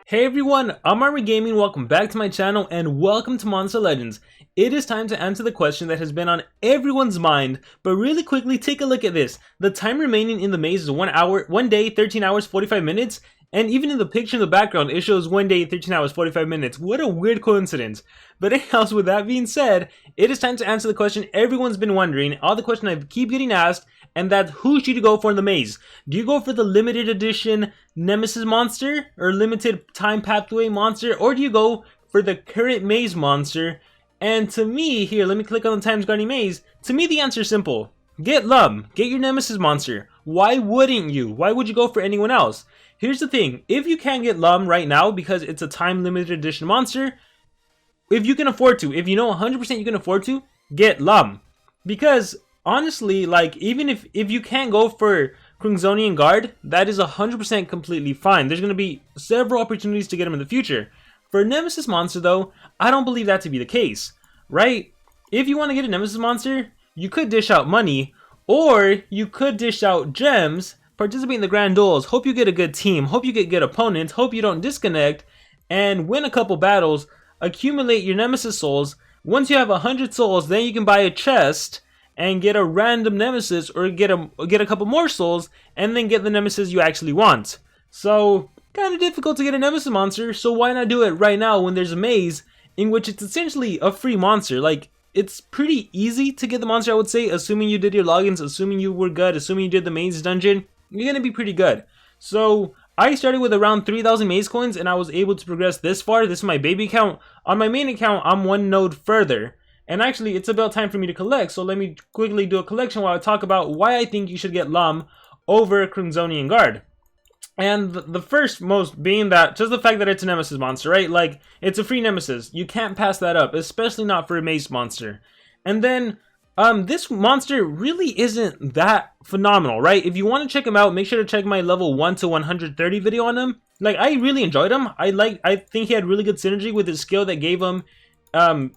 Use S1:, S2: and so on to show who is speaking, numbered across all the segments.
S1: Hey everyone, I'm Armor Gaming, welcome back to my channel and welcome to Monster Legends. It is time to answer the question that has been on everyone's mind, but really quickly take a look at this. The time remaining in the maze is 1 day, 13 hours, 45 minutes, and even in the picture in the background it shows 1 day, 13 hours, 45 minutes. What a weird coincidence. But anyhow, with that being said, it is time to answer the question everyone's been wondering, all the question I keep getting asked, and that's who should you go for in the maze? Do you go for the limited edition Nemesis monster or limited time pathway monster, or do you go for the current maze monster? And to me, here, let me click on the Times Guarding Maze. To me, the answer is simple. Get LLUM. Get your Nemesis monster. Why wouldn't you? Why would you go for anyone else? Here's the thing. If you can't get LLUM right now because it's a time limited edition monster, if you can afford to, if you know 100% you can afford to, get LLUM. Because honestly, like, even if you can't go for KRONXIAN guard, that is 100% completely fine. There's going to be several opportunities to get him in the future. For a Nemesis monster though, I don't believe that to be the case, right? If you want to get a Nemesis monster, you could dish out money, or you could dish out gems, participate in the grand duels, hope you get a good team, hope you get good opponents, hope you don't disconnect, and win a couple battles, accumulate your Nemesis souls. Once you have 100 souls, then you can buy a chest and get a random Nemesis, or get a couple more souls, and then get the Nemesis you actually want. So, kind of difficult to get a Nemesis monster, so why not do it right now when there's a maze in which it's essentially a free monster? Like, it's pretty easy to get the monster, I would say, assuming you did your logins, assuming you were good, assuming you did the maze dungeon, you're gonna be pretty good. So, I started with around 3,000 maze coins, and I was able to progress this far. This is my baby account. On my main account, I'm one node further. And actually, it's about time for me to collect, so let me quickly do a collection while I talk about why I think you should get LLUM over KRONXIAN guard. And the first most being that, just the fact that it's a Nemesis monster, right? Like, it's a free Nemesis. You can't pass that up, especially not for a maze monster. And then, this monster really isn't that phenomenal, right? If you want to check him out, make sure to check my level 1 to 130 video on him. Like, I really enjoyed him. I think he had really good synergy with his skill that gave him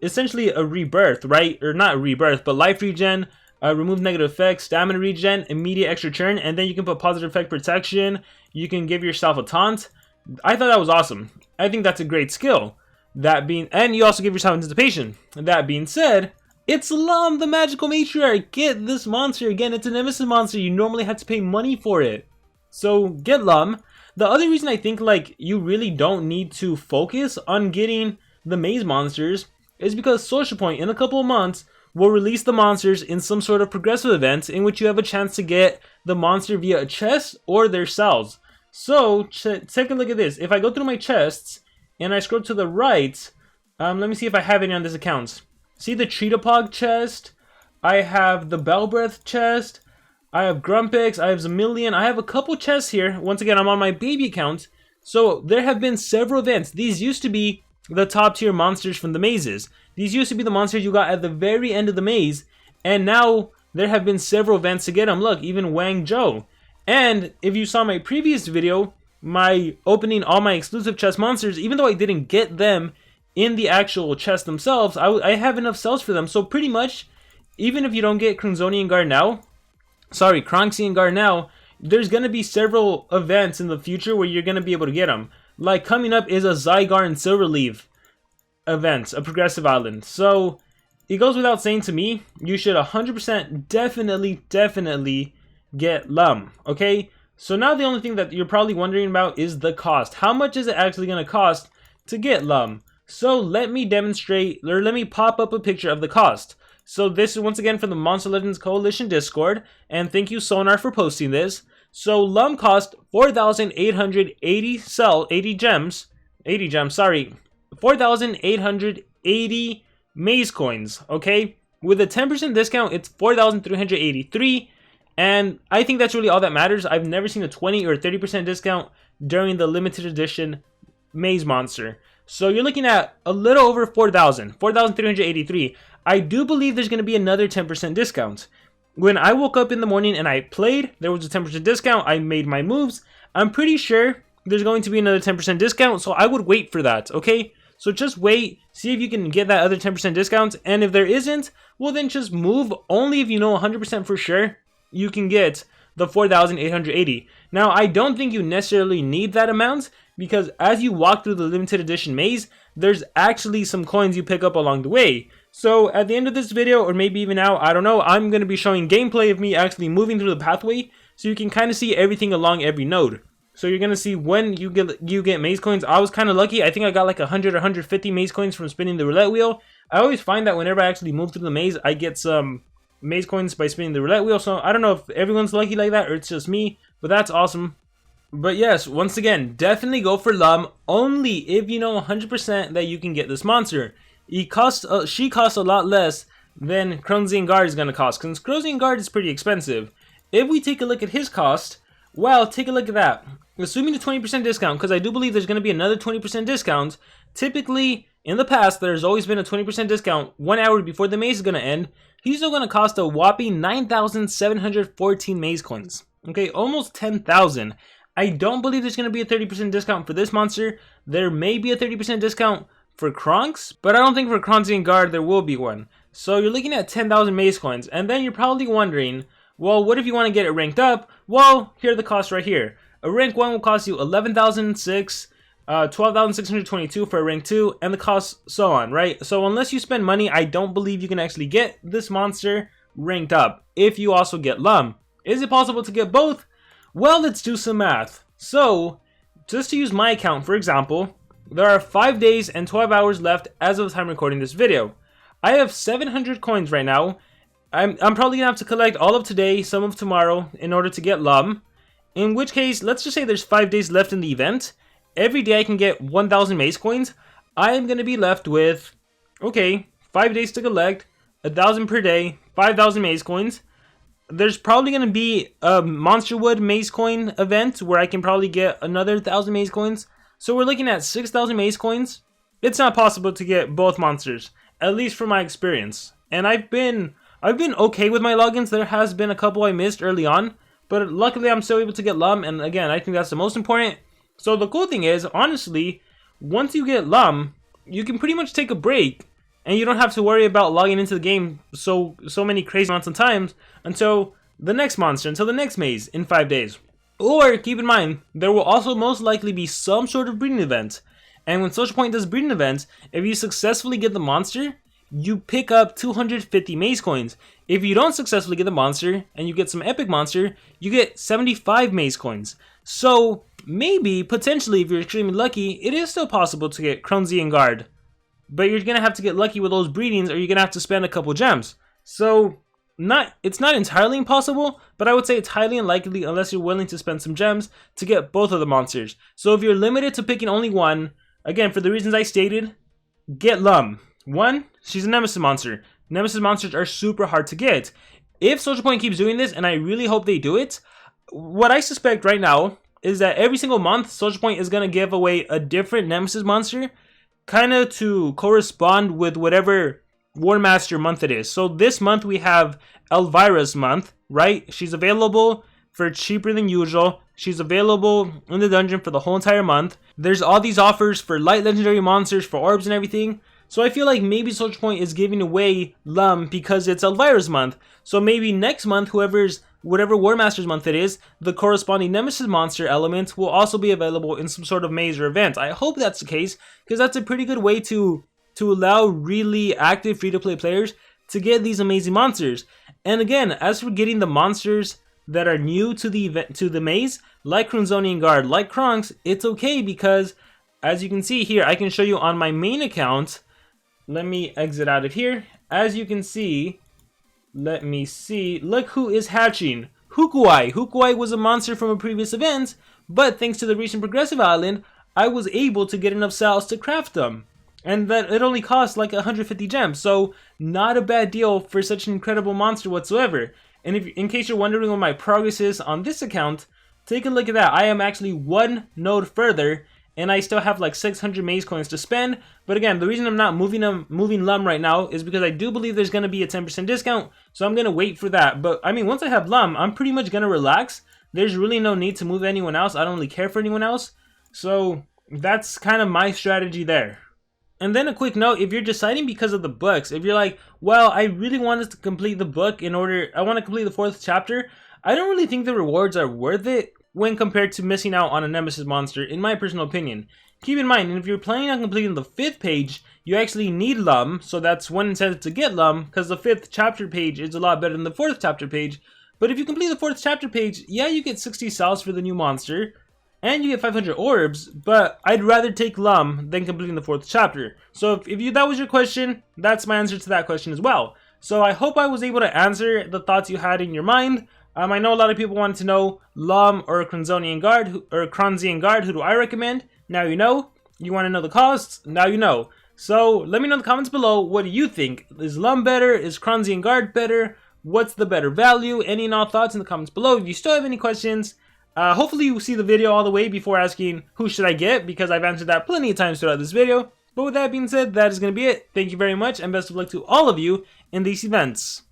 S1: essentially a rebirth, right? Or not rebirth, but life regen, remove negative effects, stamina regen, immediate extra turn, and then you can put positive effect protection. You can give yourself a taunt. I thought that was awesome. I think that's a great skill. And you also give yourself anticipation. That being said, it's LLUM, the magical matriarch. Get this monster. Again, it's a Nemesis monster. You normally have to pay money for it. So get LLUM. The other reason I think, like, you really don't need to focus on getting the maze monsters is because SocialPoint in a couple of months will release the monsters in some sort of progressive event in which you have a chance to get the monster via a chest or their cells. So take a look at this. If I go through my chests and I scroll to the right, let me see if I have any on this account. See the Treatapog chest, I have the Bellbreath chest, I have Grumpix, I have Zamillion, I have a couple chests here. Once again, I'm on my baby account. So there have been several events. These used to be the top tier monsters from the mazes. These used to be the monsters you got at the very end of the maze, and now there have been several events to get them. Look, even Wang Zhou. And if you saw my previous video, my opening all my exclusive chest monsters, even though I didn't get them in the actual chest themselves, I have enough cells for them. So pretty much, even if you don't get KRONXIAN guard now, there's gonna be several events in the future where you're gonna be able to get them. Like, coming up is a Zygarde and Silverleaf event, a progressive island. So, it goes without saying to me, you should 100% definitely get LLUM, okay? So now the only thing that you're probably wondering about is the cost. How much is it actually going to cost to get LLUM? So let me demonstrate, or let me pop up a picture of the cost. So this is once again from the Monster Legends Coalition Discord, and thank you Sonar for posting this. So LLUM cost 4,880 gems, 4,880 maze coins, okay? With a 10% discount, it's 4,383, and I think that's really all that matters. I've never seen a 20 or 30% discount during the limited edition maze monster. So you're looking at a little over 4,383. I do believe there's going to be another 10% discount. When I woke up in the morning and I played, there was a 10% discount. I made my moves. I'm pretty sure there's going to be another 10% discount, so I would wait for that, okay? So just wait, see if you can get that other 10% discount, and if there isn't, well then just move only if you know 100% for sure you can get the 4,880. Now, I don't think you necessarily need that amount, because as you walk through the limited edition maze, there's actually some coins you pick up along the way. So at the end of this video, or maybe even now, I don't know, I'm going to be showing gameplay of me actually moving through the pathway, so you can kind of see everything along every node. So you're going to see when you get maze coins. I was kind of lucky. I think I got like 100 or 150 maze coins from spinning the roulette wheel. I always find that whenever I actually move through the maze, I get some maze coins by spinning the roulette wheel. So I don't know if everyone's lucky like that or it's just me, but that's awesome. But yes, once again, definitely go for LLUM only if you know 100% that you can get this monster. She costs a lot less than KRONXIAN Guard is going to cost, because KRONXIAN Guard is pretty expensive. If we take a look at his cost, well, take a look at that. Assuming the 20% discount, because I do believe there's going to be another 20% discount. Typically, in the past, there's always been a 20% discount 1 hour before the maze is going to end. He's still going to cost a whopping 9,714 maze coins. Okay, almost 10,000. I don't believe there's going to be a 30% discount for this monster. There may be a 30% discount for Kronx, but I don't think for KRONXIAN Guard there will be one. So you're looking at 10,000 maze coins, and then you're probably wondering, well, what if you want to get it ranked up? Well, here are the costs right here. A rank 1 will cost you 11,006, 12,622 for a rank 2, and the costs so on, right? So unless you spend money, I don't believe you can actually get this monster ranked up if you also get LLUM. Is it possible to get both? Well, let's do some math. So, just to use my account, for example, there are 5 days and 12 hours left as of the time recording this video. I have 700 coins right now. I'm probably gonna have to collect all of today, some of tomorrow, in order to get LLUM. In which case, let's just say there's 5 days left in the event. Every day I can get 1,000 maze coins. I am gonna be left with, okay, 5 days to collect, 1,000 per day, 5,000 maze coins. There's probably gonna be a Monsterwood maze coin event where I can probably get another 1,000 maze coins. So we're looking at 6,000 maze coins. It's not possible to get both monsters, at least from my experience. And I've been okay with my logins. There has been a couple I missed early on, but luckily I'm still able to get LLUM, and again, I think that's the most important. So the cool thing is, honestly, once you get LLUM, you can pretty much take a break, and you don't have to worry about logging into the game so many crazy amounts of times until the next monster, until the next maze in 5 days. Or, keep in mind, there will also most likely be some sort of breeding event. And when SocialPoint does breeding events, if you successfully get the monster, you pick up 250 maze coins. If you don't successfully get the monster, and you get some epic monster, you get 75 maze coins. So, maybe, potentially, if you're extremely lucky, it is still possible to get KRONXIAN Guard. But you're going to have to get lucky with those breedings, or you're going to have to spend a couple gems. So, it's not entirely impossible, but I would say it's highly unlikely unless you're willing to spend some gems to get both of the monsters. So if you're limited to picking only one, again, for the reasons I stated, get LLUM. 1, she's a Nemesis monster. Nemesis monsters are super hard to get. If SocialPoint keeps doing this, and I really hope they do it, what I suspect right now is that every single month, SocialPoint is going to give away a different Nemesis monster, kind of to correspond with whatever Warmaster month it is. So this month we have Elvira's month, right? She's available for cheaper than usual. She's available in the dungeon for the whole entire month. There's all these offers for light legendary monsters, for orbs and everything. So I feel like maybe SocialPoint is giving away LLUM because it's Elvira's month. So maybe next month, whatever Warmaster's month it is, the corresponding Nemesis monster element will also be available in some sort of maze or event. I hope that's the case, because that's a pretty good way to allow really active free-to-play players to get these amazing monsters. And again, as for getting the monsters that are new to the event, to the maze, like KRONXIAN Guard, like Kronx, it's okay because, as you can see here, I can show you on my main account. Let me exit out of here. As you can see, let me see, look who is hatching. Hukuai. Hukuai was a monster from a previous event, but thanks to the recent Progressive Island, I was able to get enough cells to craft them. And that it only costs like 150 gems, so not a bad deal for such an incredible monster whatsoever. And if, in case you're wondering what my progress is on this account, take a look at that. I am actually 1 node further, and I still have like 600 maze coins to spend. But again, the reason I'm not moving LLUM right now is because I do believe there's going to be a 10% discount, so I'm going to wait for that. But I mean, once I have LLUM, I'm pretty much going to relax. There's really no need to move anyone else. I don't really care for anyone else. So that's kind of my strategy there. And then a quick note, if you're deciding because of the books, if you're like, well, I really wanted to complete the book I want to complete the 4th chapter, I don't really think the rewards are worth it when compared to missing out on a Nemesis monster, in my personal opinion. Keep in mind, if you're planning on completing the 5th page, you actually need LLUM, so that's one incentive to get LLUM, because the 5th chapter page is a lot better than the 4th chapter page. But if you complete the 4th chapter page, yeah, you get 60 cells for the new monster, and you get 500 orbs, but I'd rather take LLUM than completing the 4th chapter. So if that was your question, that's my answer to that question as well. So I hope I was able to answer the thoughts you had in your mind. I know a lot of people wanted to know LLUM or KRONXIAN Guard, who do I recommend? Now you know. You want to know the costs? Now you know. So let me know in the comments below, what do you think? Is LLUM better? Is KRONXIAN Guard better? What's the better value? Any and all thoughts in the comments below. If you still have any questions, hopefully you see the video all the way before asking who should I get, because I've answered that plenty of times throughout this video. But with that being said, that is going to be it. Thank you very much, and best of luck to all of you in these events.